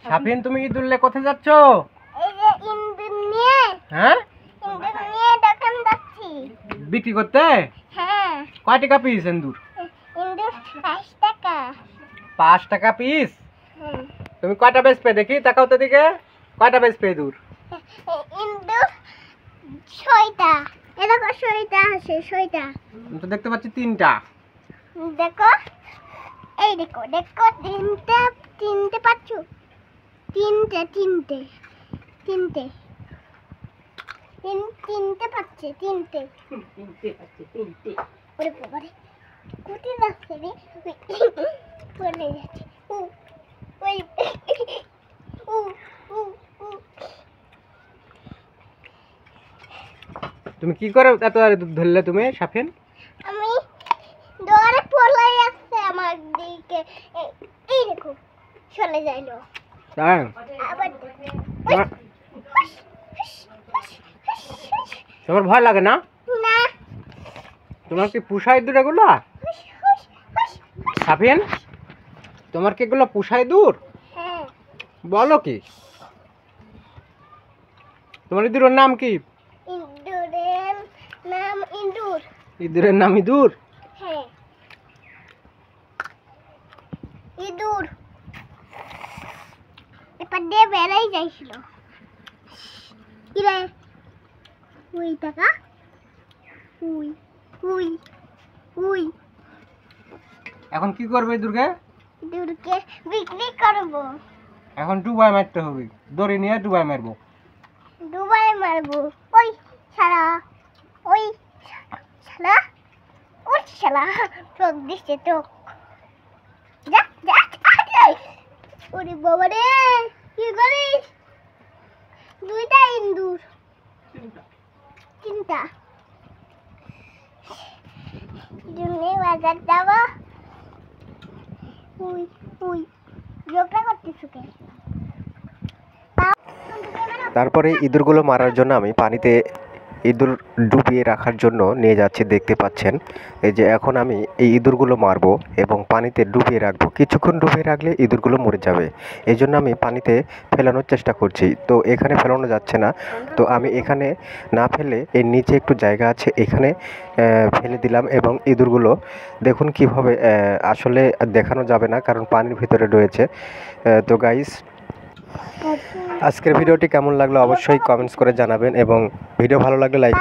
সাফিন, তুমি ইঁদুর নিয়ে কোথায় যাচ্ছ? এই যে ইঁদুর নিয়ে। হ্যাঁ, ইঁদুর নিয়ে দোকান যাচ্ছি। বিক্রি করতে? হ্যাঁ। কয় টাকা পিস ইঁদুর? ইঁদুর 5 টাকা। 5 টাকা পিস? হুম। তুমি কয়টা বেচবে দেখি, তাকাও তো দিকে। কয়টা বেচবে ইঁদুর? ইঁদুর 6টা। এরকম 6টা আছে, 6টা। আমি তো দেখতে পাচ্ছি 3টা। দেখো, এই দেখো, দেখো, তিনটে পাচ্ছ? তিনটে পাচ্ছে, তিনটে। ওরে বাবারে, কোথায় যাচ্ছে রে? পড়ে যাচ্ছে। ওই তুমি কি করে এত ইঁদুর ধরলে তুমি, সাফিন? আমি দৌড়ে পড়ে যাচ্ছে আমার দিকে। এই দেখো, চলে যাইলো। তাই? আবার তোমার ভয় লাগে না? না। তোমার কি পোষা ইঁদুর এগুলো? সাফিন, তোমার কি এগুলো পোষা ইঁদুর? হ্যাঁ। বলো কি? তোমার ইঁদুরের নাম কি? ইঁদুরের নাম ইঁদুর। ইঁদুরের নাম ইঁদুর? হ্যাঁ, ইঁদুর। এবার দিয়ে বেড়াই যাইছিল। কি রে? ওই টাকা, উই উই উই। এখন কি করবে ইঁদুরকে? ইঁদুরকে বিক্রি করবো। এখন ডুবাই মারতে হবে, দড়ি নিয়ে ডুবাই মারবো। দুবাই মারবো। ওই শালা, ওই শালা, ওই শালা, চোখ দিচ্ছে চোখ। যা যা, ওরে বাবা রে, কি করিস? 2টা ইঁদুর, 3টা। জন্য বাজার যাবো। উই উই, ঝগড়া করতেছ কে? তারপরে ইঁদুরগুলো মারার জন্য আমি পানিতে ইঁদুর ডুবিয়ে রাখার জন্য নিয়ে যাচ্ছি, দেখতে পাচ্ছেন। এই যে এখন আমি এই ইঁদুরগুলো মারবো এবং পানিতে ডুবিয়ে রাখবো। কিছুক্ষণ ডুবিয়ে রাখলে ইঁদুরগুলো মরে যাবে, এই জন্য আমি পানিতে ফেলানোর চেষ্টা করছি। তো এখানে ফেলানো যাচ্ছে না, তো আমি এখানে না ফেলে এর নিচে একটু জায়গা আছে, এখানে ফেলে দিলাম। এবং ইঁদুরগুলো দেখুন কীভাবে, আসলে দেখানো যাবে না কারণ পানির ভিতরে রয়েছে। তো গাইস, আজকের ভিডিওটি কেমন লাগলো অবশ্যই কমেন্টস করে জানাবেন এবং ভিডিও ভালো লাগলে লাইক